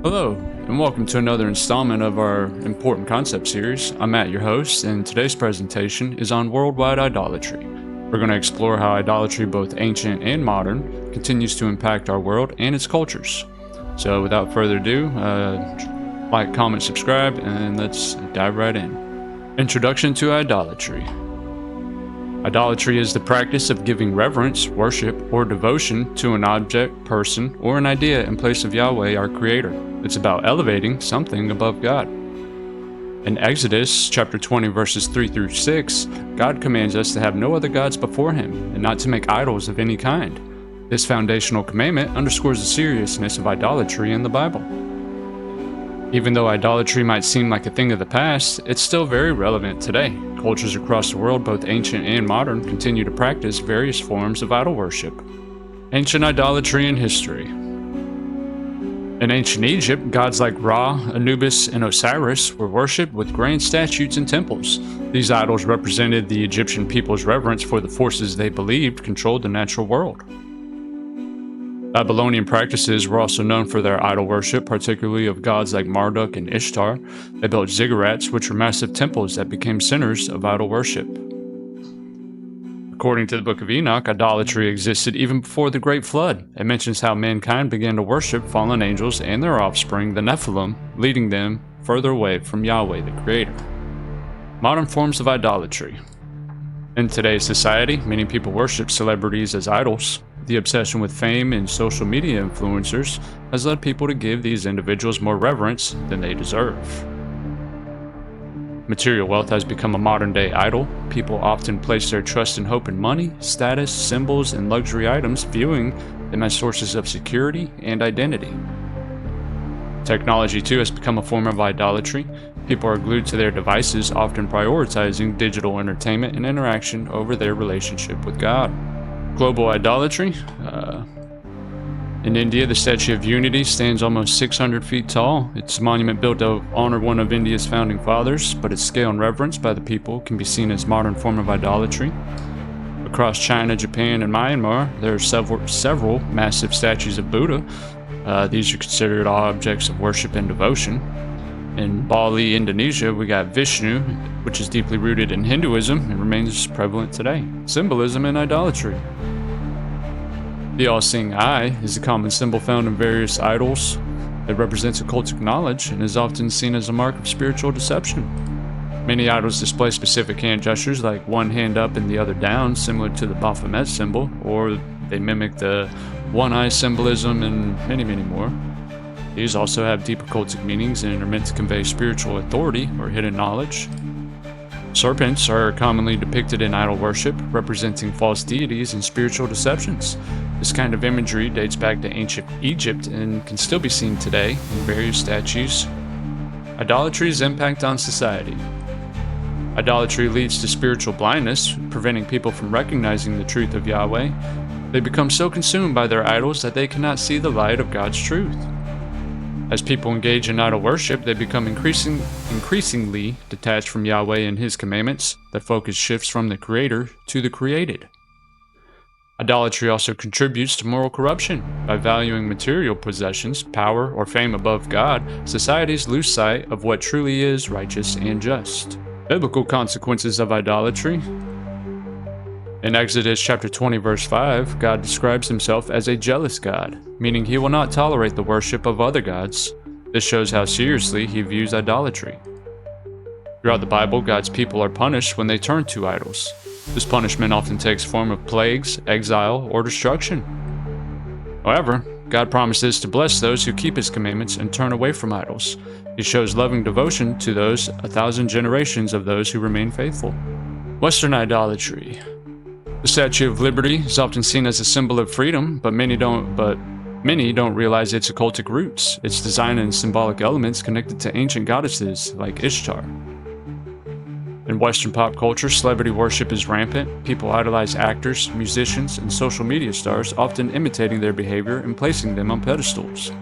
Hello, and welcome to another installment of our Important Concept series. I'm Matt, your host, and today's presentation is on worldwide idolatry. We're going to explore how idolatry, both ancient and modern, continues to impact our world and its cultures. So without further ado, like, comment, subscribe, and let's dive right in. Introduction to idolatry. Idolatry is the practice of giving reverence, worship, or devotion to an object, person, or an idea in place of Yahweh, our Creator. It's about elevating something above God. In Exodus chapter 20, verses 3 through 6, God commands us to have no other gods before Him and not to make idols of any kind. This foundational commandment underscores the seriousness of idolatry in the Bible. Even though idolatry might seem like a thing of the past, it's still very relevant today. Cultures across the world, both ancient and modern, continue to practice various forms of idol worship. Ancient idolatry and history. In ancient Egypt, gods like Ra, Anubis, and Osiris were worshipped with grand statues and temples. These idols represented the Egyptian people's reverence for the forces they believed controlled the natural world. Babylonian practices were also known for their idol worship, particularly of gods like Marduk and Ishtar. They built ziggurats, which were massive temples that became centers of idol worship. According to the Book of Enoch, idolatry existed even before the Great Flood. It mentions how mankind began to worship fallen angels and their offspring, the Nephilim, leading them further away from Yahweh, the Creator. Modern forms of idolatry. In today's society, many people worship celebrities as idols. The obsession with fame and social media influencers has led people to give these individuals more reverence than they deserve. Material wealth has become a modern-day idol. People often place their trust and hope in money, status, symbols, and luxury items, viewing them as sources of security and identity. Technology, too, has become a form of idolatry. People are glued to their devices, often prioritizing digital entertainment and interaction over their relationship with God. Global idolatry. In India, the Statue of Unity stands almost 600 feet tall. It's a monument built to honor one of India's founding fathers, but its scale and reverence by the people can be seen as a modern form of idolatry. Across China, Japan, and Myanmar, there are several massive statues of Buddha. These are considered objects of worship and devotion. In Bali, Indonesia, we got Vishnu, which is deeply rooted in Hinduism and remains prevalent today. Symbolism and idolatry. The all-seeing eye is a common symbol found in various idols. It represents occultic knowledge and is often seen as a mark of spiritual deception. Many idols display specific hand gestures, like one hand up and the other down, similar to the Baphomet symbol, or they mimic the one-eye symbolism and many, many more. These also have deep occultic meanings and are meant to convey spiritual authority or hidden knowledge. Serpents are commonly depicted in idol worship, representing false deities and spiritual deceptions. This kind of imagery dates back to ancient Egypt and can still be seen today in various statues. Idolatry's impact on society. Idolatry leads to spiritual blindness, preventing people from recognizing the truth of Yahweh. They become so consumed by their idols that they cannot see the light of God's truth. As people engage in idol worship, they become increasingly detached from Yahweh and His commandments. Their focus shifts from the Creator to the created. Idolatry also contributes to moral corruption. By valuing material possessions, power, or fame above God, societies lose sight of what truly is righteous and just. Biblical consequences of idolatry. In Exodus chapter 20, verse 5, God describes Himself as a jealous God, meaning He will not tolerate the worship of other gods. This shows how seriously He views idolatry. Throughout the Bible, God's people are punished when they turn to idols. This punishment often takes form of plagues, exile, or destruction. However, God promises to bless those who keep His commandments and turn away from idols. He shows loving devotion to those 1,000 generations of those who remain faithful. Western idolatry. The Statue of Liberty is often seen as a symbol of freedom, but many don't realize its occultic roots. Its design and symbolic elements connected to ancient goddesses like Ishtar. In Western pop culture, celebrity worship is rampant. People idolize actors, musicians, and social media stars, often imitating their behavior and placing them on pedestals.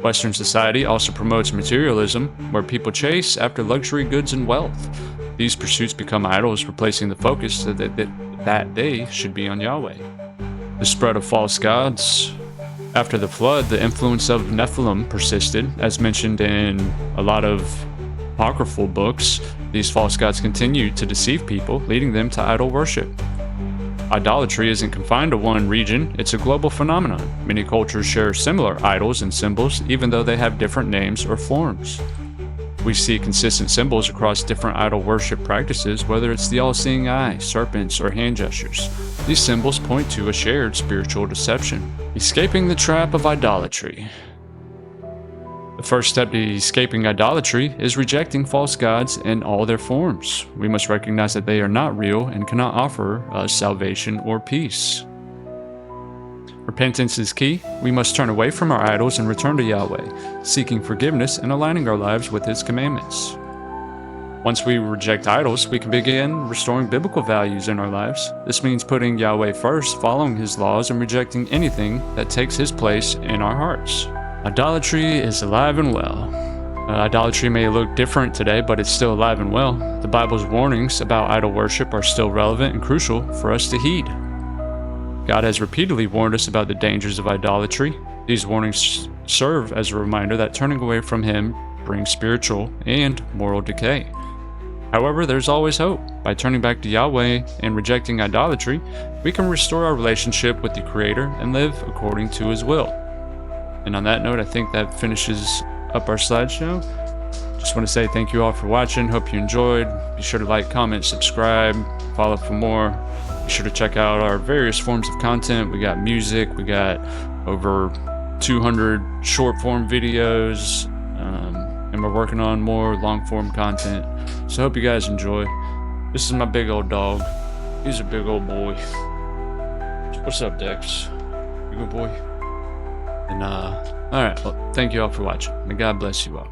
Western society also promotes materialism, where people chase after luxury goods and wealth. These pursuits become idols, replacing the focus that they should be on Yahweh. The spread of false gods. After the flood, the influence of Nephilim persisted, as mentioned in a lot of apocryphal books. These false gods continued to deceive people, leading them to idol worship. Idolatry isn't confined to one region, it's a global phenomenon. Many cultures share similar idols and symbols, even though they have different names or forms. We see consistent symbols across different idol worship practices, whether it's the all-seeing eye, serpents, or hand gestures. These symbols point to a shared spiritual deception. Escaping the trap of idolatry. The first step to escaping idolatry is rejecting false gods in all their forms. We must recognize that they are not real and cannot offer us salvation or peace. Repentance is key. We must turn away from our idols and return to Yahweh, seeking forgiveness and aligning our lives with His commandments. Once we reject idols, we can begin restoring biblical values in our lives. This means putting Yahweh first, following His laws, and rejecting anything that takes His place in our hearts. Idolatry is alive and well. Idolatry may look different today, but it's still alive and well. The Bible's warnings about idol worship are still relevant and crucial for us to heed. God has repeatedly warned us about the dangers of idolatry. These warnings serve as a reminder that turning away from Him brings spiritual and moral decay. However, there's always hope. By turning back to Yahweh and rejecting idolatry, we can restore our relationship with the Creator and live according to His will. And on that note, I think that finishes up our slideshow. Just want to say thank you all for watching. Hope you enjoyed. Be sure to like, comment, subscribe, follow for more. Be sure to check out our various forms of content. We got music, we got over 200 short form videos, and we're working on more long form content. So I hope you guys enjoy. This is my big old dog. He's a big old boy. What's up, Dex? You good boy? And alright, well, thank you all for watching. May God bless you all.